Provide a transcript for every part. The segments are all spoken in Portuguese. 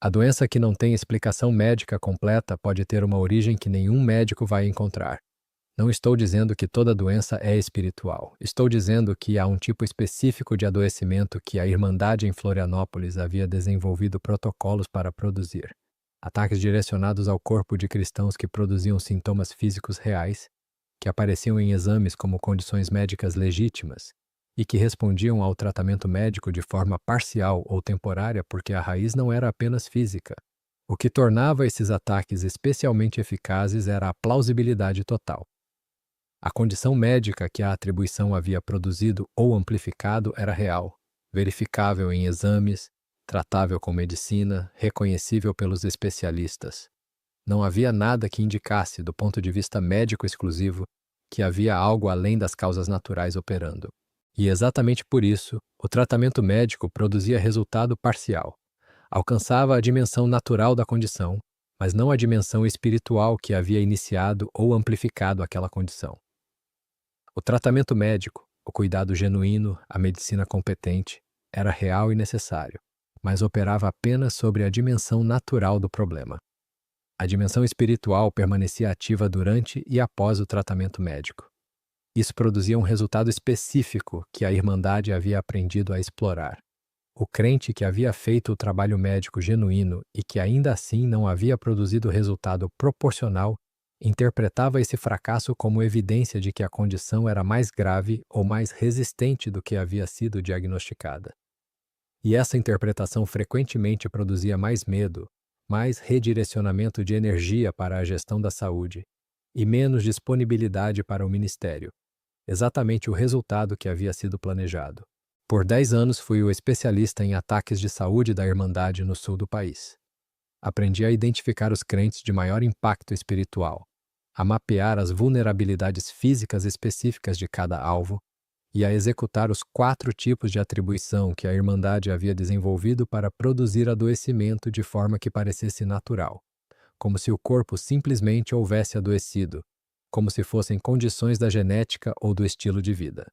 A doença que não tem explicação médica completa pode ter uma origem que nenhum médico vai encontrar. Não estou dizendo que toda doença é espiritual. Estou dizendo que há um tipo específico de adoecimento que a Irmandade em Florianópolis havia desenvolvido protocolos para produzir. Ataques direcionados ao corpo de cristãos que produziam sintomas físicos reais, que apareciam em exames como condições médicas legítimas e que respondiam ao tratamento médico de forma parcial ou temporária porque a raiz não era apenas física. O que tornava esses ataques especialmente eficazes era a plausibilidade total. A condição médica que a atribuição havia produzido ou amplificado era real, verificável em exames, tratável com medicina, reconhecível pelos especialistas. Não havia nada que indicasse, do ponto de vista médico exclusivo, que havia algo além das causas naturais operando. E exatamente por isso, o tratamento médico produzia resultado parcial. Alcançava a dimensão natural da condição, mas não a dimensão espiritual que havia iniciado ou amplificado aquela condição. O tratamento médico, o cuidado genuíno, a medicina competente, era real e necessário, mas operava apenas sobre a dimensão natural do problema. A dimensão espiritual permanecia ativa durante e após o tratamento médico. Isso produzia um resultado específico que a Irmandade havia aprendido a explorar. O crente que havia feito o trabalho médico genuíno e que ainda assim não havia produzido resultado proporcional interpretava esse fracasso como evidência de que a condição era mais grave ou mais resistente do que havia sido diagnosticada. E essa interpretação frequentemente produzia mais medo, mais redirecionamento de energia para a gestão da saúde e menos disponibilidade para o ministério, exatamente o resultado que havia sido planejado. Por 10 anos fui o especialista em ataques de saúde da Irmandade no sul do país. Aprendi a identificar os crentes de maior impacto espiritual, a mapear as vulnerabilidades físicas específicas de cada alvo e a executar os 4 tipos de atribuição que a Irmandade havia desenvolvido para produzir adoecimento de forma que parecesse natural, como se o corpo simplesmente houvesse adoecido, como se fossem condições da genética ou do estilo de vida.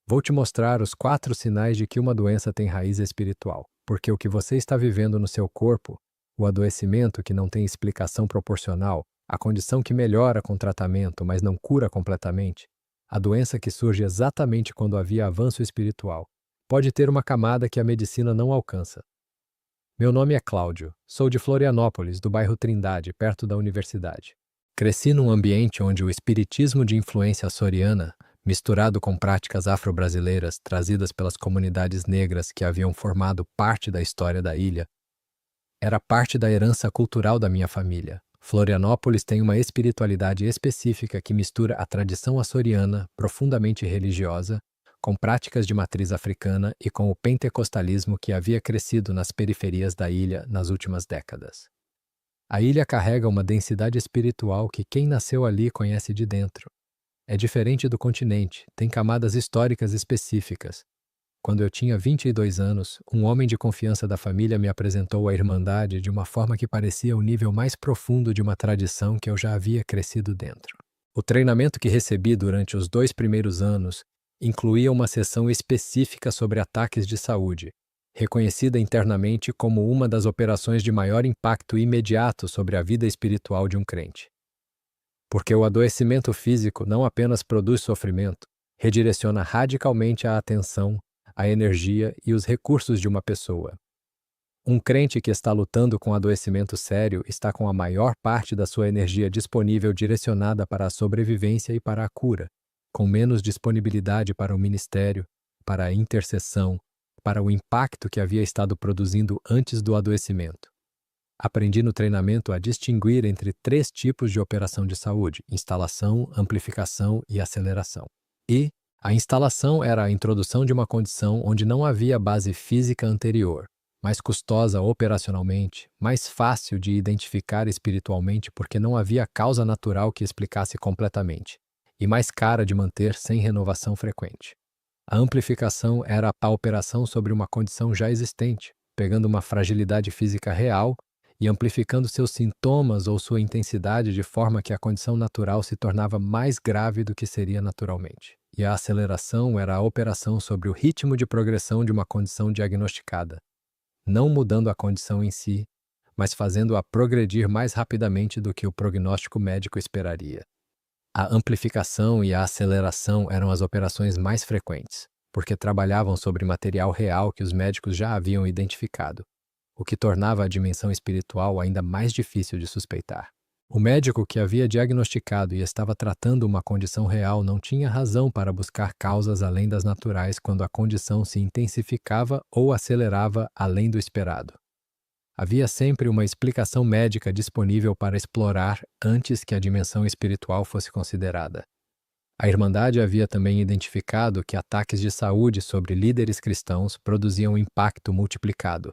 Vou te mostrar os 4 sinais de que uma doença tem raiz espiritual, porque o que você está vivendo no seu corpo, o adoecimento que não tem explicação proporcional, a condição que melhora com tratamento, mas não cura completamente, a doença que surge exatamente quando havia avanço espiritual, pode ter uma camada que a medicina não alcança. Meu nome é Cláudio, sou de Florianópolis, do bairro Trindade, perto da universidade. Cresci num ambiente onde o espiritismo de influência açoriana, misturado com práticas afro-brasileiras trazidas pelas comunidades negras que haviam formado parte da história da ilha, era parte da herança cultural da minha família. Florianópolis tem uma espiritualidade específica que mistura a tradição açoriana, profundamente religiosa, com práticas de matriz africana e com o pentecostalismo que havia crescido nas periferias da ilha nas últimas décadas. A ilha carrega uma densidade espiritual que quem nasceu ali conhece de dentro. É diferente do continente, tem camadas históricas específicas. Quando eu tinha 22 anos, um homem de confiança da família me apresentou a Irmandade de uma forma que parecia o nível mais profundo de uma tradição que eu já havia crescido dentro. O treinamento que recebi durante os 2 primeiros anos incluía uma sessão específica sobre ataques de saúde, reconhecida internamente como uma das operações de maior impacto imediato sobre a vida espiritual de um crente. Porque o adoecimento físico não apenas produz sofrimento, redireciona radicalmente a atenção, a energia e os recursos de uma pessoa. Um crente que está lutando com adoecimento sério está com a maior parte da sua energia disponível direcionada para a sobrevivência e para a cura, com menos disponibilidade para o ministério, para a intercessão, para o impacto que havia estado produzindo antes do adoecimento. Aprendi no treinamento a distinguir entre 3 tipos de operação de saúde: instalação, amplificação e aceleração. E a instalação era a introdução de uma condição onde não havia base física anterior, mais custosa operacionalmente, mais fácil de identificar espiritualmente porque não havia causa natural que explicasse completamente, e mais cara de manter sem renovação frequente. A amplificação era a operação sobre uma condição já existente, pegando uma fragilidade física real e amplificando seus sintomas ou sua intensidade de forma que a condição natural se tornava mais grave do que seria naturalmente. E a aceleração era a operação sobre o ritmo de progressão de uma condição diagnosticada, não mudando a condição em si, mas fazendo-a progredir mais rapidamente do que o prognóstico médico esperaria. A amplificação e a aceleração eram as operações mais frequentes, porque trabalhavam sobre material real que os médicos já haviam identificado, o que tornava a dimensão espiritual ainda mais difícil de suspeitar. O médico que havia diagnosticado e estava tratando uma condição real não tinha razão para buscar causas além das naturais quando a condição se intensificava ou acelerava além do esperado. Havia sempre uma explicação médica disponível para explorar antes que a dimensão espiritual fosse considerada. A Irmandade havia também identificado que ataques de saúde sobre líderes cristãos produziam um impacto multiplicado,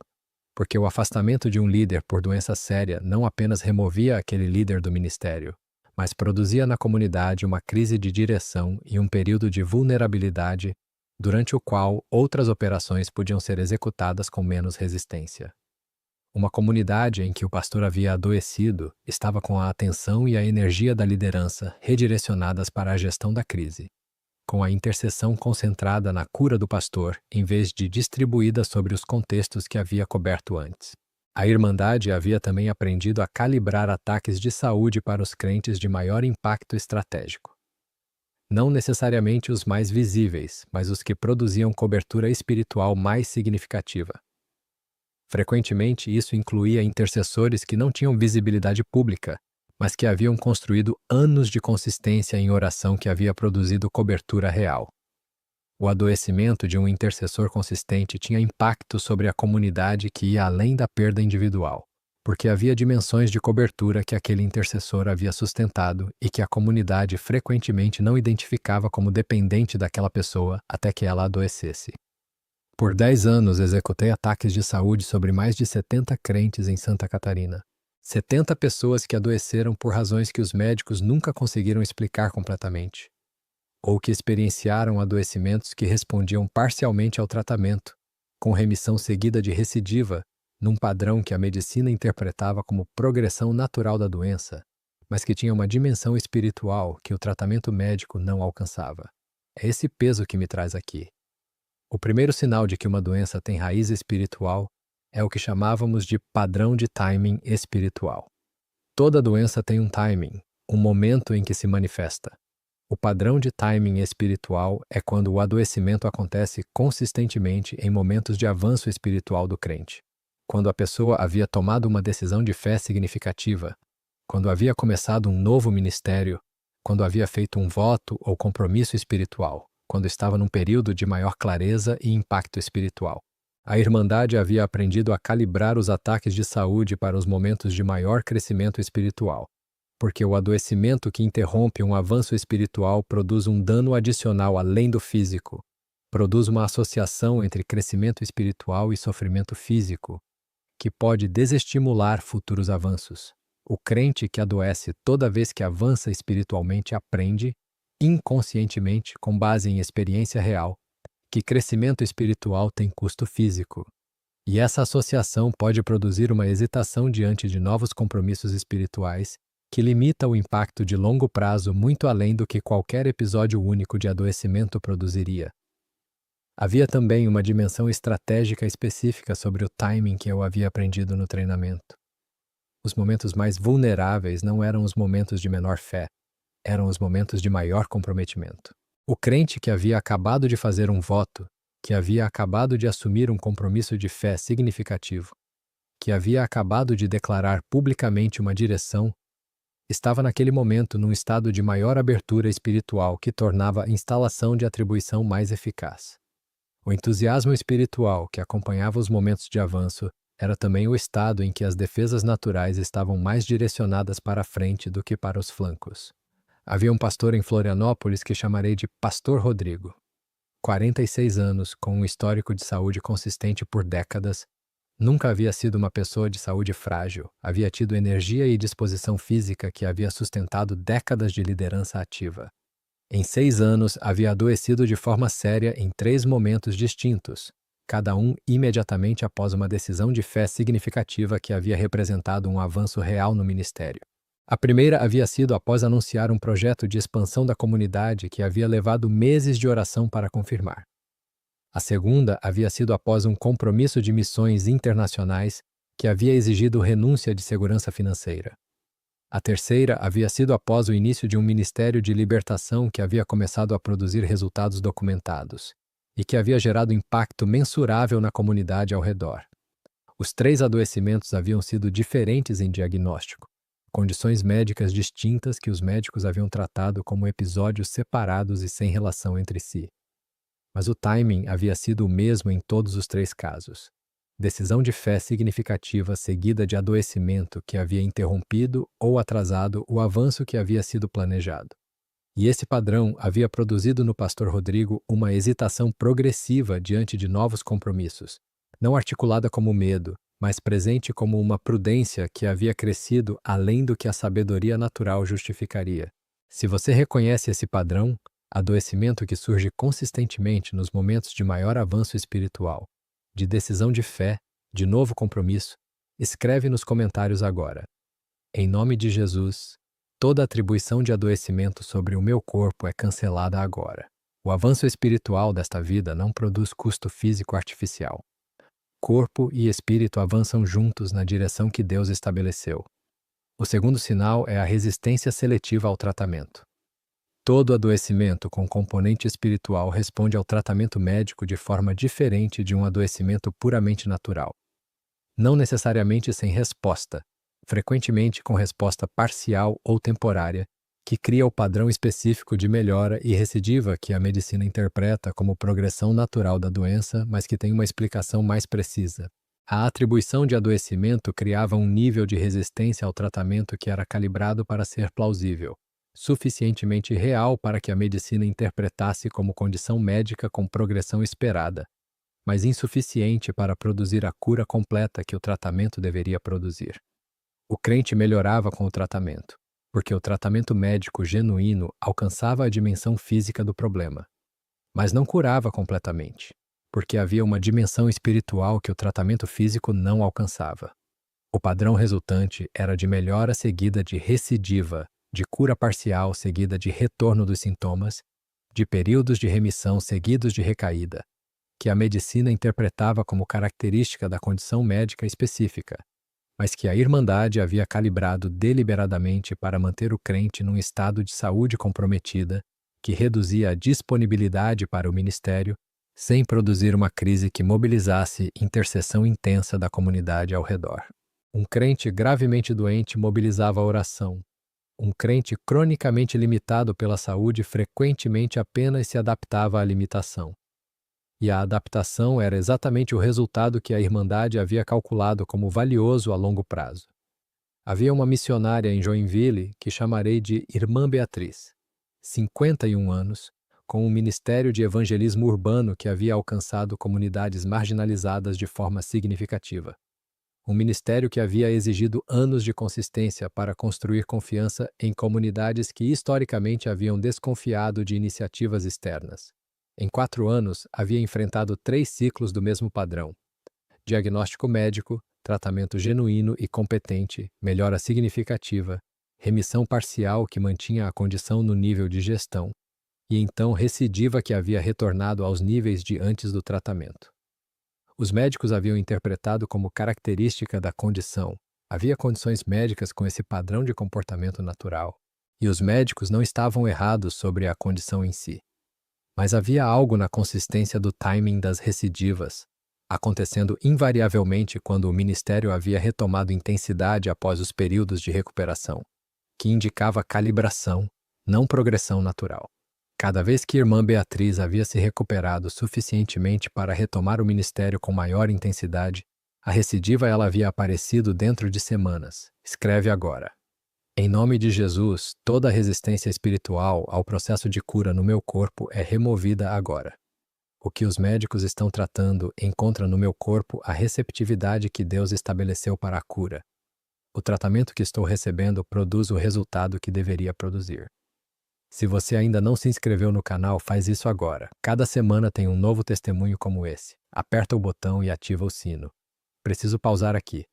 porque o afastamento de um líder por doença séria não apenas removia aquele líder do ministério, mas produzia na comunidade uma crise de direção e um período de vulnerabilidade, durante o qual outras operações podiam ser executadas com menos resistência. Uma comunidade em que o pastor havia adoecido estava com a atenção e a energia da liderança redirecionadas para a gestão da crise, com a intercessão concentrada na cura do pastor, em vez de distribuída sobre os contextos que havia coberto antes. A Irmandade havia também aprendido a calibrar ataques de saúde para os crentes de maior impacto estratégico. Não necessariamente os mais visíveis, mas os que produziam cobertura espiritual mais significativa. Frequentemente, isso incluía intercessores que não tinham visibilidade pública, mas que haviam construído anos de consistência em oração que havia produzido cobertura real. O adoecimento de um intercessor consistente tinha impacto sobre a comunidade que ia além da perda individual, porque havia dimensões de cobertura que aquele intercessor havia sustentado e que a comunidade frequentemente não identificava como dependente daquela pessoa até que ela adoecesse. Por 10 anos executei ataques de saúde sobre mais de 70 crentes em Santa Catarina. 70 pessoas que adoeceram por razões que os médicos nunca conseguiram explicar completamente, ou que experienciaram adoecimentos que respondiam parcialmente ao tratamento, com remissão seguida de recidiva, num padrão que a medicina interpretava como progressão natural da doença, mas que tinha uma dimensão espiritual que o tratamento médico não alcançava. É esse peso que me traz aqui. O primeiro sinal de que uma doença tem raiz espiritual é o que chamávamos de padrão de timing espiritual. Toda doença tem um timing, um momento em que se manifesta. O padrão de timing espiritual é quando o adoecimento acontece consistentemente em momentos de avanço espiritual do crente. Quando a pessoa havia tomado uma decisão de fé significativa, quando havia começado um novo ministério, quando havia feito um voto ou compromisso espiritual, quando estava num período de maior clareza e impacto espiritual. A Irmandade havia aprendido a calibrar os ataques de saúde para os momentos de maior crescimento espiritual, porque o adoecimento que interrompe um avanço espiritual produz um dano adicional além do físico, produz uma associação entre crescimento espiritual e sofrimento físico, que pode desestimular futuros avanços. O crente que adoece toda vez que avança espiritualmente aprende, inconscientemente, com base em experiência real, que crescimento espiritual tem custo físico. E essa associação pode produzir uma hesitação diante de novos compromissos espirituais que limita o impacto de longo prazo muito além do que qualquer episódio único de adoecimento produziria. Havia também uma dimensão estratégica específica sobre o timing que eu havia aprendido no treinamento. Os momentos mais vulneráveis não eram os momentos de menor fé, eram os momentos de maior comprometimento. O crente que havia acabado de fazer um voto, que havia acabado de assumir um compromisso de fé significativo, que havia acabado de declarar publicamente uma direção, estava naquele momento num estado de maior abertura espiritual que tornava a instalação de atribuição mais eficaz. O entusiasmo espiritual que acompanhava os momentos de avanço era também o estado em que as defesas naturais estavam mais direcionadas para a frente do que para os flancos. Havia um pastor em Florianópolis que chamarei de Pastor Rodrigo. 46 anos, com um histórico de saúde consistente por décadas, nunca havia sido uma pessoa de saúde frágil, havia tido energia e disposição física que havia sustentado décadas de liderança ativa. Em 6 anos, havia adoecido de forma séria em 3 momentos distintos, cada um imediatamente após uma decisão de fé significativa que havia representado um avanço real no ministério. A primeira havia sido após anunciar um projeto de expansão da comunidade que havia levado meses de oração para confirmar. A segunda havia sido após um compromisso de missões internacionais que havia exigido renúncia de segurança financeira. A terceira havia sido após o início de um ministério de libertação que havia começado a produzir resultados documentados e que havia gerado impacto mensurável na comunidade ao redor. Os 3 adoecimentos haviam sido diferentes em diagnóstico, condições médicas distintas que os médicos haviam tratado como episódios separados e sem relação entre si. Mas o timing havia sido o mesmo em todos os 3 casos. Decisão de fé significativa seguida de adoecimento que havia interrompido ou atrasado o avanço que havia sido planejado. E esse padrão havia produzido no pastor Rodrigo uma hesitação progressiva diante de novos compromissos, não articulada como medo, mas presente como uma prudência que havia crescido além do que a sabedoria natural justificaria. Se você reconhece esse padrão, adoecimento que surge consistentemente nos momentos de maior avanço espiritual, de decisão de fé, de novo compromisso, escreve nos comentários agora. Em nome de Jesus, toda atribuição de adoecimento sobre o meu corpo é cancelada agora. O avanço espiritual desta vida não produz custo físico artificial. Corpo e espírito avançam juntos na direção que Deus estabeleceu. O segundo sinal é a resistência seletiva ao tratamento. Todo adoecimento com componente espiritual responde ao tratamento médico de forma diferente de um adoecimento puramente natural. Não necessariamente sem resposta, frequentemente com resposta parcial ou temporária, que cria o padrão específico de melhora e recidiva que a medicina interpreta como progressão natural da doença, mas que tem uma explicação mais precisa. A atribuição de adoecimento criava um nível de resistência ao tratamento que era calibrado para ser plausível, suficientemente real para que a medicina interpretasse como condição médica com progressão esperada, mas insuficiente para produzir a cura completa que o tratamento deveria produzir. O crente melhorava com o tratamento, porque o tratamento médico genuíno alcançava a dimensão física do problema, mas não curava completamente, porque havia uma dimensão espiritual que o tratamento físico não alcançava. O padrão resultante era de melhora seguida de recidiva, de cura parcial seguida de retorno dos sintomas, de períodos de remissão seguidos de recaída, que a medicina interpretava como característica da condição médica específica, mas que a Irmandade havia calibrado deliberadamente para manter o crente num estado de saúde comprometida, que reduzia a disponibilidade para o ministério, sem produzir uma crise que mobilizasse intercessão intensa da comunidade ao redor. Um crente gravemente doente mobilizava a oração. Um crente cronicamente limitado pela saúde frequentemente apenas se adaptava à limitação. E a adaptação era exatamente o resultado que a Irmandade havia calculado como valioso a longo prazo. Havia uma missionária em Joinville que chamarei de Irmã Beatriz, 51 anos, com um ministério de evangelismo urbano que havia alcançado comunidades marginalizadas de forma significativa. Um ministério que havia exigido anos de consistência para construir confiança em comunidades que historicamente haviam desconfiado de iniciativas externas. Em 4 anos, havia enfrentado 3 ciclos do mesmo padrão: diagnóstico médico, tratamento genuíno e competente, melhora significativa, remissão parcial que mantinha a condição no nível de gestão, e então recidiva que havia retornado aos níveis de antes do tratamento. Os médicos haviam interpretado como característica da condição. Havia condições médicas com esse padrão de comportamento natural, e os médicos não estavam errados sobre a condição em si. Mas havia algo na consistência do timing das recidivas, acontecendo invariavelmente quando o ministério havia retomado intensidade após os períodos de recuperação, que indicava calibração, não progressão natural. Cada vez que Irmã Beatriz havia se recuperado suficientemente para retomar o ministério com maior intensidade, a recidiva ela havia aparecido dentro de semanas. Escreve agora. Em nome de Jesus, toda a resistência espiritual ao processo de cura no meu corpo é removida agora. O que os médicos estão tratando encontra no meu corpo a receptividade que Deus estabeleceu para a cura. O tratamento que estou recebendo produz o resultado que deveria produzir. Se você ainda não se inscreveu no canal, faz isso agora. Cada semana tem um novo testemunho como esse. Aperta o botão e ativa o sino. Preciso pausar aqui,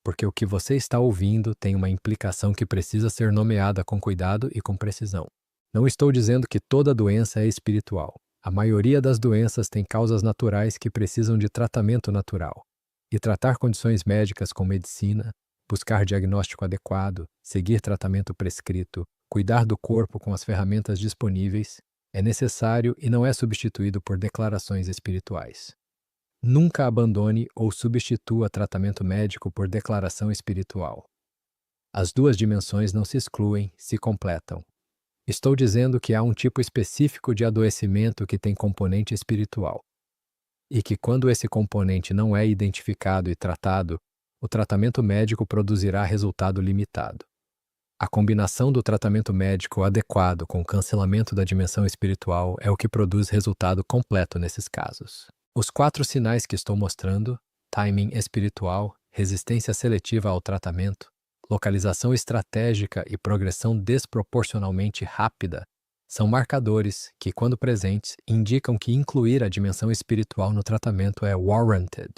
porque o que você está ouvindo tem uma implicação que precisa ser nomeada com cuidado e com precisão. Não estou dizendo que toda doença é espiritual. A maioria das doenças tem causas naturais que precisam de tratamento natural. e tratar condições médicas com medicina, buscar diagnóstico adequado, seguir tratamento prescrito, cuidar do corpo com as ferramentas disponíveis, é necessário e não é substituído por declarações espirituais. Nunca abandone ou substitua tratamento médico por declaração espiritual. As duas dimensões não se excluem, se completam. Estou dizendo que há um tipo específico de adoecimento que tem componente espiritual, e que quando esse componente não é identificado e tratado, o tratamento médico produzirá resultado limitado. A combinação do tratamento médico adequado com o cancelamento da dimensão espiritual é o que produz resultado completo nesses casos. Os 4 sinais que estou mostrando, timing espiritual, resistência seletiva ao tratamento, localização estratégica e progressão desproporcionalmente rápida, são marcadores que, quando presentes, indicam que incluir a dimensão espiritual no tratamento é warranted.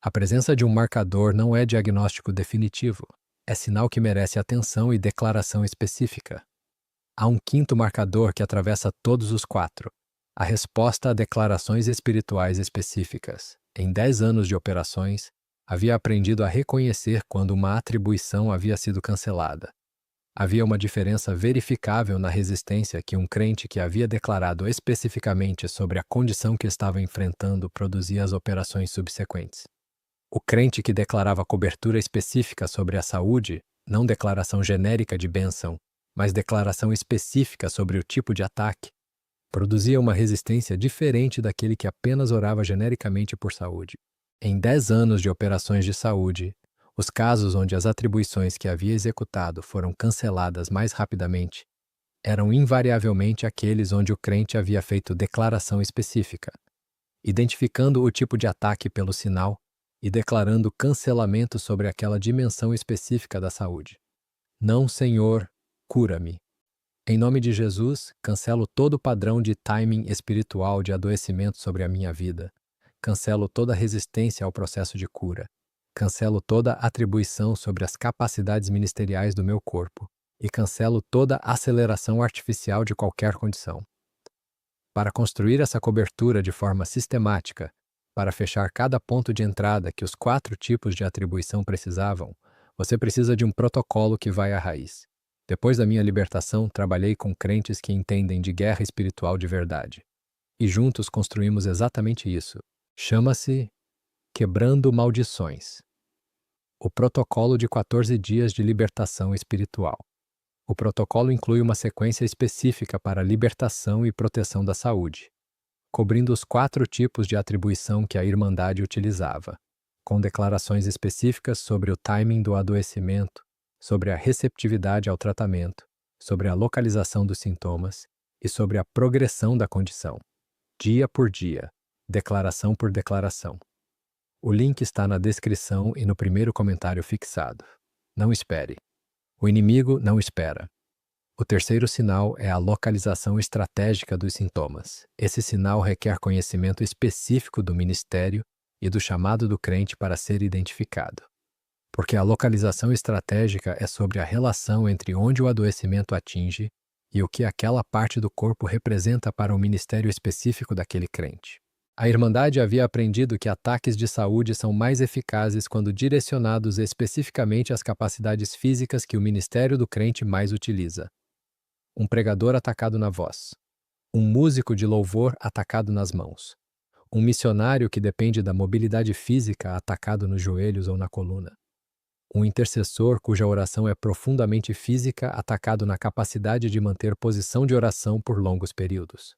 A presença de um marcador não é diagnóstico definitivo, é sinal que merece atenção e declaração específica. Há um 5º marcador que atravessa todos os 4, a resposta a declarações espirituais específicas. Em 10 anos de operações, havia aprendido a reconhecer quando uma atribuição havia sido cancelada. Havia uma diferença verificável na resistência que um crente que havia declarado especificamente sobre a condição que estava enfrentando produzia às operações subsequentes. O crente que declarava cobertura específica sobre a saúde, não declaração genérica de bênção, mas declaração específica sobre o tipo de ataque, produzia uma resistência diferente daquele que apenas orava genericamente por saúde. Em 10 anos de operações de saúde, os casos onde as atribuições que havia executado foram canceladas mais rapidamente eram invariavelmente aqueles onde o crente havia feito declaração específica, identificando o tipo de ataque pelo sinal e declarando cancelamento sobre aquela dimensão específica da saúde. Não, Senhor, cura-me. Em nome de Jesus, cancelo todo o padrão de timing espiritual de adoecimento sobre a minha vida. Cancelo toda resistência ao processo de cura. Cancelo toda atribuição sobre as capacidades ministeriais do meu corpo. E cancelo toda aceleração artificial de qualquer condição. Para construir essa cobertura de forma sistemática, para fechar cada ponto de entrada que os 4 tipos de atribuição precisavam, você precisa de um protocolo que vai à raiz. Depois da minha libertação, trabalhei com crentes que entendem de guerra espiritual de verdade. E juntos construímos exatamente isso. Chama-se Quebrando Maldições. O protocolo de 14 dias de libertação espiritual. O protocolo inclui uma sequência específica para a libertação e proteção da saúde, cobrindo os 4 tipos de atribuição que a Irmandade utilizava, com declarações específicas sobre o timing do adoecimento, sobre a receptividade ao tratamento, sobre a localização dos sintomas e sobre a progressão da condição, dia por dia, declaração por declaração. O link está na descrição e no primeiro comentário fixado. Não espere. O inimigo não espera. O terceiro sinal é a localização estratégica dos sintomas. Esse sinal requer conhecimento específico do ministério e do chamado do crente para ser identificado. Porque a localização estratégica é sobre a relação entre onde o adoecimento atinge e o que aquela parte do corpo representa para o ministério específico daquele crente. A Irmandade havia aprendido que ataques de saúde são mais eficazes quando direcionados especificamente às capacidades físicas que o ministério do crente mais utiliza. Um pregador atacado na voz. Um músico de louvor atacado nas mãos. Um missionário que depende da mobilidade física atacado nos joelhos ou na coluna. Um intercessor cuja oração é profundamente física atacado na capacidade de manter posição de oração por longos períodos.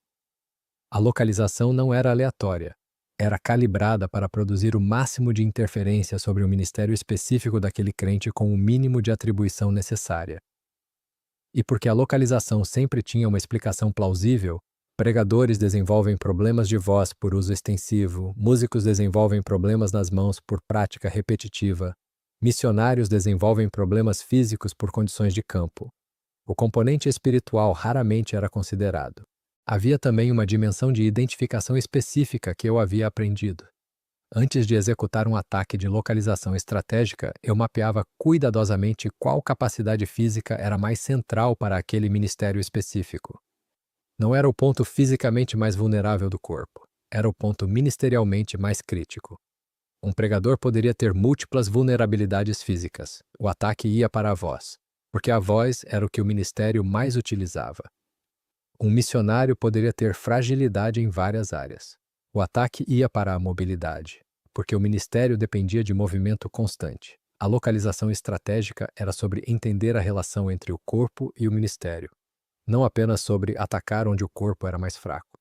A localização não era aleatória, era calibrada para produzir o máximo de interferência sobre o ministério específico daquele crente com o mínimo de atribuição necessária. E porque a localização sempre tinha uma explicação plausível, pregadores desenvolvem problemas de voz por uso extensivo, músicos desenvolvem problemas nas mãos por prática repetitiva, missionários desenvolvem problemas físicos por condições de campo. O componente espiritual raramente era considerado. Havia também uma dimensão de identificação específica que eu havia aprendido. Antes de executar um ataque de localização estratégica, eu mapeava cuidadosamente qual capacidade física era mais central para aquele ministério específico. Não era o ponto fisicamente mais vulnerável do corpo, era o ponto ministerialmente mais crítico. Um pregador poderia ter múltiplas vulnerabilidades físicas. O ataque ia para a voz, porque a voz era o que o ministério mais utilizava. Um missionário poderia ter fragilidade em várias áreas. O ataque ia para a mobilidade, porque o ministério dependia de movimento constante. A localização estratégica era sobre entender a relação entre o corpo e o ministério, não apenas sobre atacar onde o corpo era mais fraco.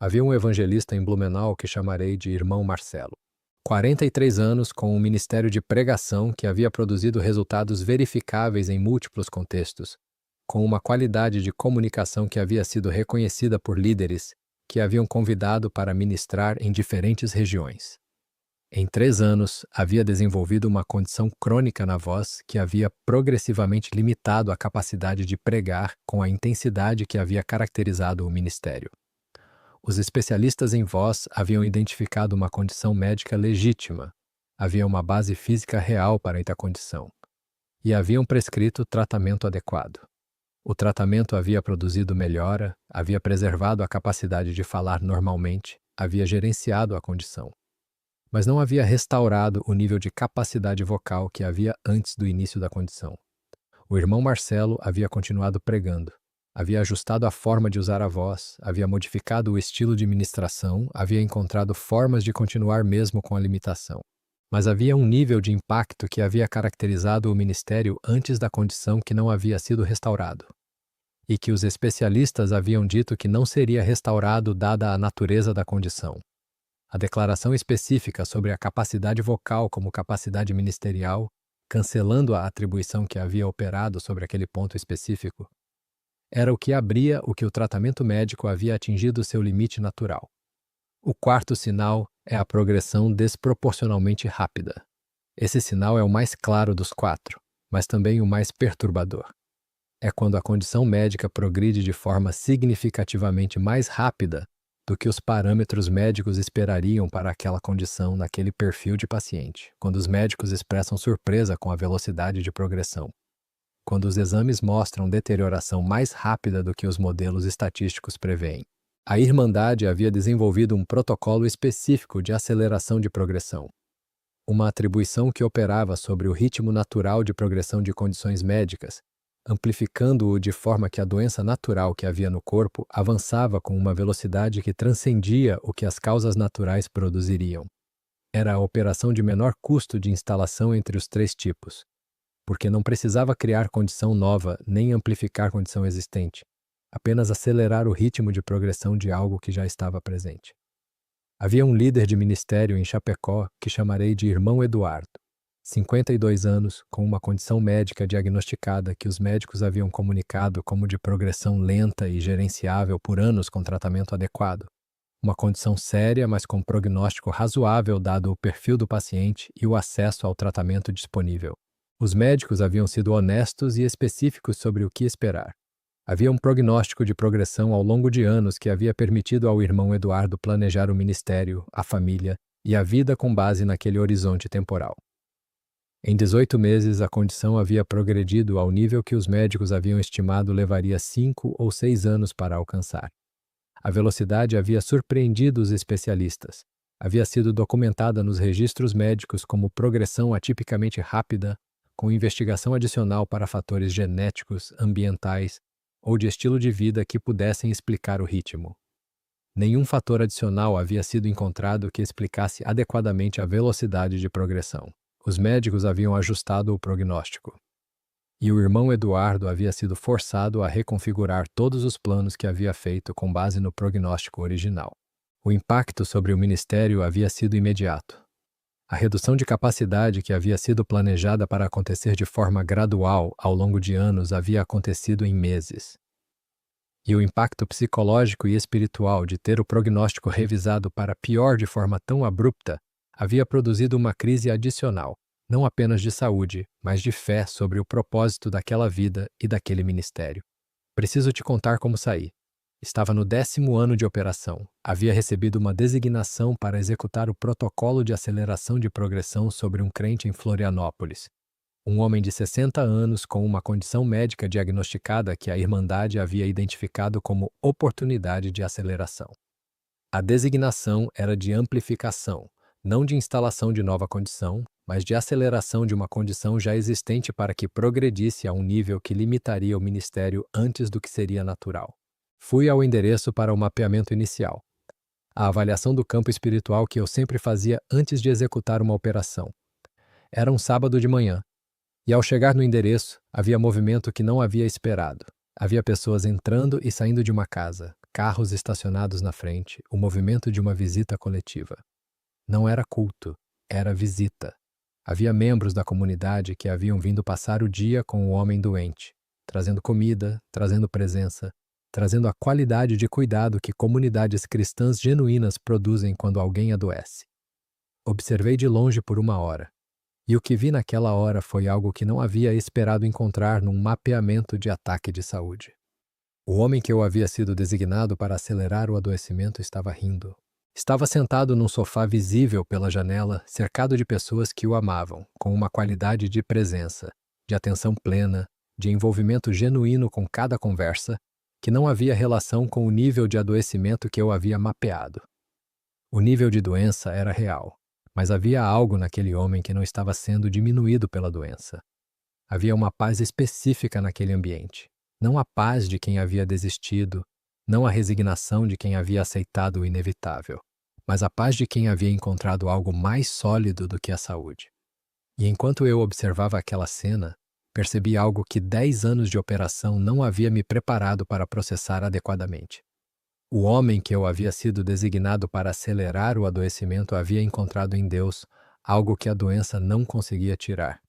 Havia um evangelista em Blumenau que chamarei de Irmão Marcelo. 43 anos com um ministério de pregação que havia produzido resultados verificáveis em múltiplos contextos, com uma qualidade de comunicação que havia sido reconhecida por líderes que haviam convidado para ministrar em diferentes regiões. Em 3 anos, havia desenvolvido uma condição crônica na voz que havia progressivamente limitado a capacidade de pregar com a intensidade que havia caracterizado o ministério. Os especialistas em voz haviam identificado uma condição médica legítima, havia uma base física real para a condição, e haviam prescrito tratamento adequado. O tratamento havia produzido melhora, havia preservado a capacidade de falar normalmente, havia gerenciado a condição, mas não havia restaurado o nível de capacidade vocal que havia antes do início da condição. O irmão Marcelo havia continuado pregando, havia ajustado a forma de usar a voz, havia modificado o estilo de ministração, havia encontrado formas de continuar mesmo com a limitação. Mas havia um nível de impacto que havia caracterizado o ministério antes da condição que não havia sido restaurado, e que os especialistas haviam dito que não seria restaurado dada a natureza da condição. A declaração específica sobre a capacidade vocal como capacidade ministerial, cancelando a atribuição que havia operado sobre aquele ponto específico, era o que abria o que o tratamento médico havia atingido seu limite natural. O quarto sinal é a progressão desproporcionalmente rápida. Esse sinal é o mais claro dos 4, mas também o mais perturbador. É quando a condição médica progride de forma significativamente mais rápida do que os parâmetros médicos esperariam para aquela condição naquele perfil de paciente, quando os médicos expressam surpresa com a velocidade de progressão, quando os exames mostram deterioração mais rápida do que os modelos estatísticos preveem. A Irmandade havia desenvolvido um protocolo específico de aceleração de progressão, uma atribuição que operava sobre o ritmo natural de progressão de condições médicas, amplificando-o de forma que a doença natural que havia no corpo avançava com uma velocidade que transcendia o que as causas naturais produziriam. Era a operação de menor custo de instalação entre os 3 tipos, porque não precisava criar condição nova nem amplificar condição existente, apenas acelerar o ritmo de progressão de algo que já estava presente. Havia um líder de ministério em Chapecó que chamarei de Irmão Eduardo, 52 anos, com uma condição médica diagnosticada que os médicos haviam comunicado como de progressão lenta e gerenciável por anos com tratamento adequado. Uma condição séria, mas com prognóstico razoável dado o perfil do paciente e o acesso ao tratamento disponível. Os médicos haviam sido honestos e específicos sobre o que esperar. Havia um prognóstico de progressão ao longo de anos que havia permitido ao irmão Eduardo planejar o ministério, a família e a vida com base naquele horizonte temporal. Em 18 meses, a condição havia progredido ao nível que os médicos haviam estimado levaria 5 ou 6 anos para alcançar. A velocidade havia surpreendido os especialistas. Havia sido documentada nos registros médicos como progressão atipicamente rápida, com investigação adicional para fatores genéticos, ambientais ou de estilo de vida que pudessem explicar o ritmo. Nenhum fator adicional havia sido encontrado que explicasse adequadamente a velocidade de progressão. Os médicos haviam ajustado o prognóstico. E o irmão Eduardo havia sido forçado a reconfigurar todos os planos que havia feito com base no prognóstico original. O impacto sobre o ministério havia sido imediato. A redução de capacidade que havia sido planejada para acontecer de forma gradual ao longo de anos havia acontecido em meses. E o impacto psicológico e espiritual de ter o prognóstico revisado para pior de forma tão abrupta havia produzido uma crise adicional, não apenas de saúde, mas de fé sobre o propósito daquela vida e daquele ministério. Preciso te contar como saí. Estava no 10º ano de operação. Havia recebido uma designação para executar o protocolo de aceleração de progressão sobre um crente em Florianópolis. Um homem de 60 anos com uma condição médica diagnosticada que a Irmandade havia identificado como oportunidade de aceleração. A designação era de amplificação, não de instalação de nova condição, mas de aceleração de uma condição já existente para que progredisse a um nível que limitaria o ministério antes do que seria natural. Fui ao endereço para o mapeamento inicial, a avaliação do campo espiritual que eu sempre fazia antes de executar uma operação. Era um sábado de manhã, e ao chegar no endereço, havia movimento que não havia esperado. Havia pessoas entrando e saindo de uma casa, carros estacionados na frente, o movimento de uma visita coletiva. Não era culto, era visita. Havia membros da comunidade que haviam vindo passar o dia com o homem doente, trazendo comida, trazendo presença, trazendo a qualidade de cuidado que comunidades cristãs genuínas produzem quando alguém adoece. Observei de longe por 1 hora. E o que vi naquela hora foi algo que não havia esperado encontrar num mapeamento de ataque de saúde. O homem que eu havia sido designado para acelerar o adoecimento estava rindo. Estava sentado num sofá visível pela janela, cercado de pessoas que o amavam, com uma qualidade de presença, de atenção plena, de envolvimento genuíno com cada conversa, que não havia relação com o nível de adoecimento que eu havia mapeado. O nível de doença era real. Mas havia algo naquele homem que não estava sendo diminuído pela doença. Havia uma paz específica naquele ambiente. Não a paz de quem havia desistido, não a resignação de quem havia aceitado o inevitável, mas a paz de quem havia encontrado algo mais sólido do que a saúde. E enquanto eu observava aquela cena, percebi algo que 10 anos de operação não havia me preparado para processar adequadamente. O homem que eu havia sido designado para acelerar o adoecimento havia encontrado em Deus algo que a doença não conseguia tirar.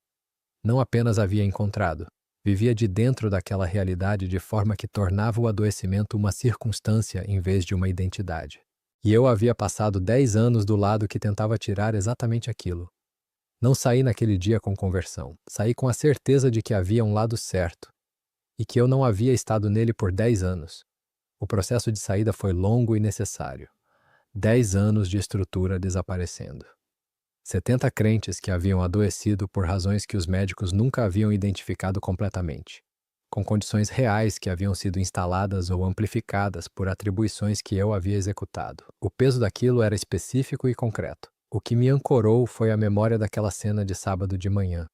Não apenas havia encontrado, vivia de dentro daquela realidade de forma que tornava o adoecimento uma circunstância em vez de uma identidade. E eu havia passado 10 anos do lado que tentava tirar exatamente aquilo. Não saí naquele dia com conversão, saí com a certeza de que havia um lado certo e que eu não havia estado nele por 10 anos. O processo de saída foi longo e necessário. 10 anos de estrutura desaparecendo. 70 crentes que haviam adoecido por razões que os médicos nunca haviam identificado completamente, com condições reais que haviam sido instaladas ou amplificadas por atribuições que eu havia executado. O peso daquilo era específico e concreto. O que me ancorou foi a memória daquela cena de sábado de manhã.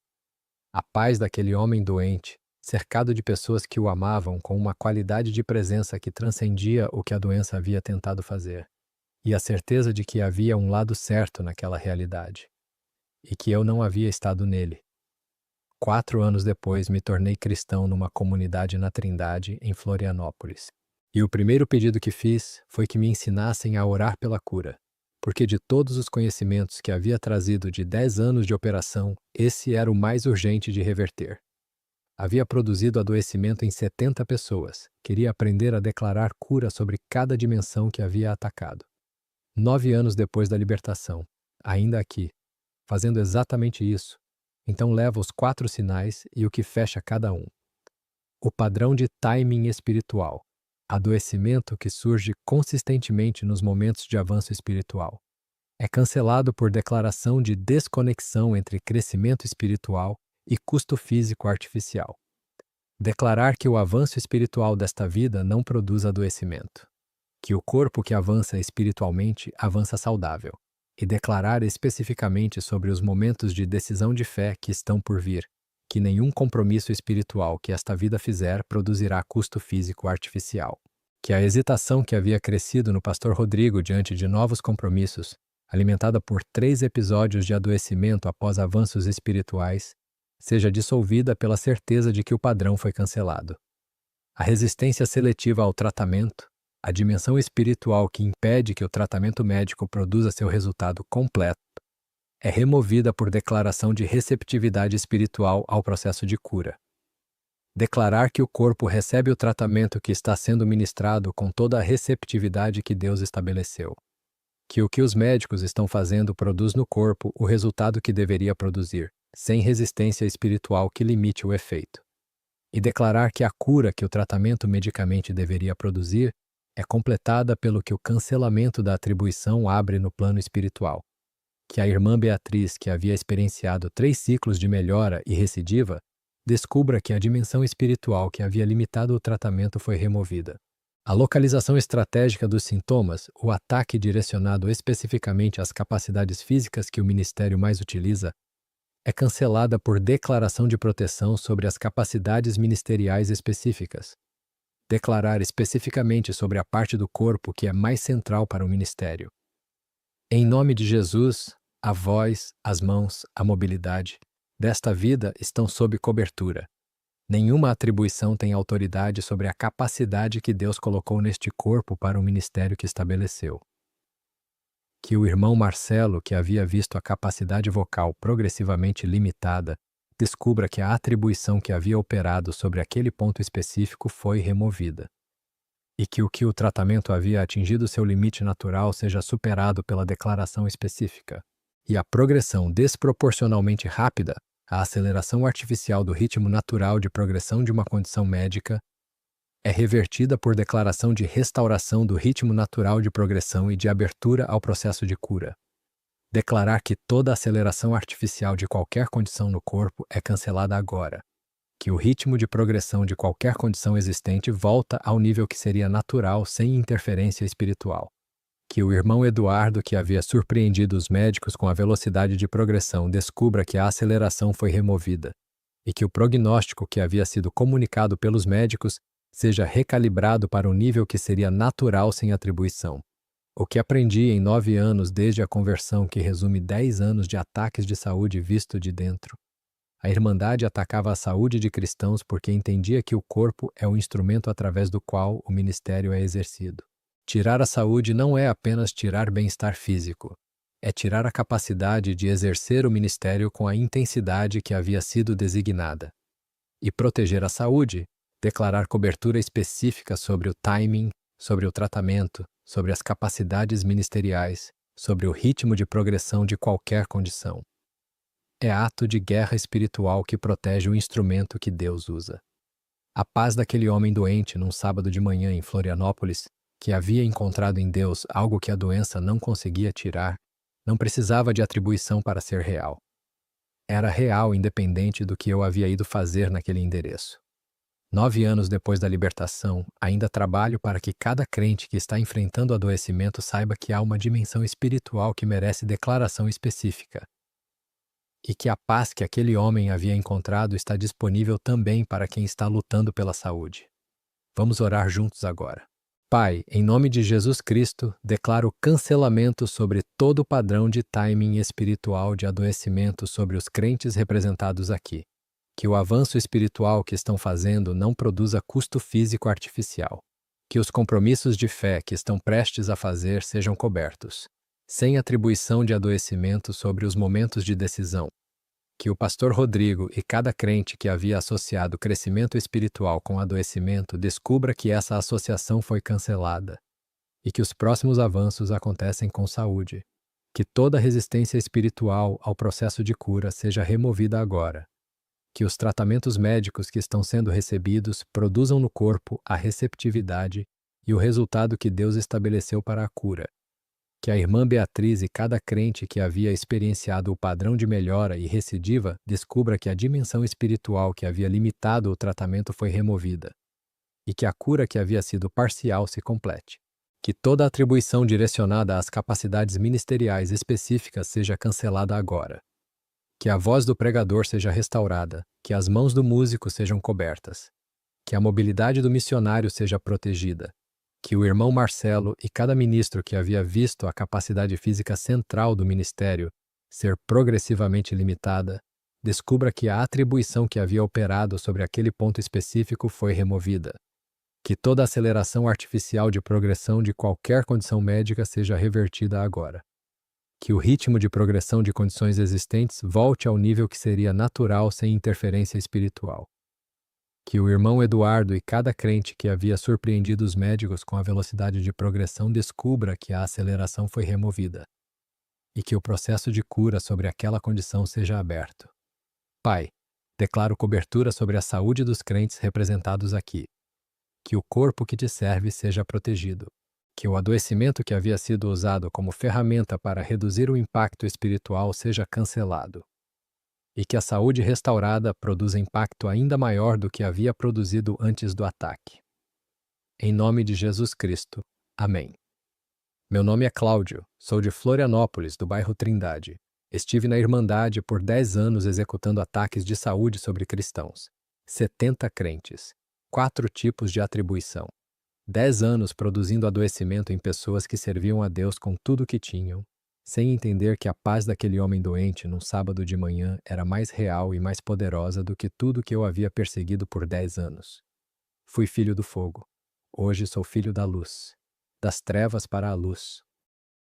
A paz daquele homem doente, cercado de pessoas que o amavam com uma qualidade de presença que transcendia o que a doença havia tentado fazer, e a certeza de que havia um lado certo naquela realidade, e que eu não havia estado nele. 4 anos depois, me tornei cristão numa comunidade na Trindade, em Florianópolis. E o primeiro pedido que fiz foi que me ensinassem a orar pela cura, porque de todos os conhecimentos que havia trazido de 10 anos de operação, esse era o mais urgente de reverter. Havia produzido adoecimento em 70 pessoas. Queria aprender a declarar cura sobre cada dimensão que havia atacado. 9 anos depois da libertação, ainda aqui, fazendo exatamente isso, então leva os 4 sinais e o que fecha cada um. O padrão de timing espiritual. Adoecimento que surge consistentemente nos momentos de avanço espiritual. É cancelado por declaração de desconexão entre crescimento espiritual e custo físico artificial. Declarar que o avanço espiritual desta vida não produz adoecimento. Que o corpo que avança espiritualmente avança saudável. E declarar especificamente sobre os momentos de decisão de fé que estão por vir, que nenhum compromisso espiritual que esta vida fizer produzirá custo físico artificial. Que a hesitação que havia crescido no pastor Rodrigo diante de novos compromissos, alimentada por 3 episódios de adoecimento após avanços espirituais, seja dissolvida pela certeza de que o padrão foi cancelado. A resistência seletiva ao tratamento, a dimensão espiritual que impede que o tratamento médico produza seu resultado completo, é removida por declaração de receptividade espiritual ao processo de cura. Declarar que o corpo recebe o tratamento que está sendo ministrado com toda a receptividade que Deus estabeleceu. Que o que os médicos estão fazendo produz no corpo o resultado que deveria produzir, sem resistência espiritual que limite o efeito. E declarar que a cura que o tratamento medicamente deveria produzir é completada pelo que o cancelamento da atribuição abre no plano espiritual. Que a irmã Beatriz, que havia experienciado 3 ciclos de melhora e recidiva, descubra que a dimensão espiritual que havia limitado o tratamento foi removida. A localização estratégica dos sintomas, o ataque direcionado especificamente às capacidades físicas que o Ministério mais utiliza, é cancelada por declaração de proteção sobre as capacidades ministeriais específicas. Declarar especificamente sobre a parte do corpo que é mais central para o ministério. Em nome de Jesus, a voz, as mãos, a mobilidade desta vida estão sob cobertura. Nenhuma atribuição tem autoridade sobre a capacidade que Deus colocou neste corpo para o ministério que estabeleceu. Que o irmão Marcelo, que havia visto a capacidade vocal progressivamente limitada, descubra que a atribuição que havia operado sobre aquele ponto específico foi removida. E que o tratamento havia atingido seu limite natural seja superado pela declaração específica. E a progressão desproporcionalmente rápida, a aceleração artificial do ritmo natural de progressão de uma condição médica, é revertida por declaração de restauração do ritmo natural de progressão e de abertura ao processo de cura. Declarar que toda aceleração artificial de qualquer condição no corpo é cancelada agora. Que o ritmo de progressão de qualquer condição existente volta ao nível que seria natural sem interferência espiritual. Que o irmão Eduardo, que havia surpreendido os médicos com a velocidade de progressão, descubra que a aceleração foi removida. E que o prognóstico que havia sido comunicado pelos médicos seja recalibrado para o nível que seria natural sem atribuição. O que aprendi em 9 anos desde a conversão, que resume 10 anos de ataques de saúde visto de dentro. A Irmandade atacava a saúde de cristãos porque entendia que o corpo é o instrumento através do qual o ministério é exercido. Tirar a saúde não é apenas tirar bem-estar físico, é tirar a capacidade de exercer o ministério com a intensidade que havia sido designada. E proteger a saúde, declarar cobertura específica sobre o timing, sobre o tratamento, sobre as capacidades ministeriais, sobre o ritmo de progressão de qualquer condição. É ato de guerra espiritual que protege o instrumento que Deus usa. A paz daquele homem doente num sábado de manhã em Florianópolis, que havia encontrado em Deus algo que a doença não conseguia tirar, não precisava de atribuição para ser real. Era real independente do que eu havia ido fazer naquele endereço. 9 anos depois da libertação, ainda trabalho para que cada crente que está enfrentando adoecimento saiba que há uma dimensão espiritual que merece declaração específica. E que a paz que aquele homem havia encontrado está disponível também para quem está lutando pela saúde. Vamos orar juntos agora. Pai, em nome de Jesus Cristo, declaro cancelamento sobre todo padrão de timing espiritual de adoecimento sobre os crentes representados aqui. Que o avanço espiritual que estão fazendo não produza custo físico artificial. Que os compromissos de fé que estão prestes a fazer sejam cobertos, sem atribuição de adoecimento sobre os momentos de decisão. Que o pastor Rodrigo e cada crente que havia associado crescimento espiritual com adoecimento descubra que essa associação foi cancelada e que os próximos avanços acontecem com saúde. Que toda resistência espiritual ao processo de cura seja removida agora. Que os tratamentos médicos que estão sendo recebidos produzam no corpo a receptividade e o resultado que Deus estabeleceu para a cura. Que a irmã Beatriz e cada crente que havia experienciado o padrão de melhora e recidiva descubra que a dimensão espiritual que havia limitado o tratamento foi removida e que a cura que havia sido parcial se complete. Que toda atribuição direcionada às capacidades ministeriais específicas seja cancelada agora. Que a voz do pregador seja restaurada, que as mãos do músico sejam cobertas, que a mobilidade do missionário seja protegida, que o irmão Marcelo e cada ministro que havia visto a capacidade física central do ministério ser progressivamente limitada, descubra que a atribuição que havia operado sobre aquele ponto específico foi removida. Que toda aceleração artificial de progressão de qualquer condição médica seja revertida agora. Que o ritmo de progressão de condições existentes volte ao nível que seria natural sem interferência espiritual. Que o irmão Eduardo e cada crente que havia surpreendido os médicos com a velocidade de progressão descubra que a aceleração foi removida e que o processo de cura sobre aquela condição seja aberto. Pai, declaro cobertura sobre a saúde dos crentes representados aqui. Que o corpo que te serve seja protegido. Que o adoecimento que havia sido usado como ferramenta para reduzir o impacto espiritual seja cancelado. E que a saúde restaurada produza impacto ainda maior do que havia produzido antes do ataque. Em nome de Jesus Cristo. Amém. Meu nome é Cláudio, sou de Florianópolis, do bairro Trindade. Estive na Irmandade por 10 anos executando ataques de saúde sobre cristãos. 70 crentes. 4 tipos de atribuição. 10 anos produzindo adoecimento em pessoas que serviam a Deus com tudo o que tinham, sem entender que a paz daquele homem doente num sábado de manhã era mais real e mais poderosa do que tudo que eu havia perseguido por 10 anos. Fui filho do fogo. Hoje sou filho da luz. Das trevas para a luz.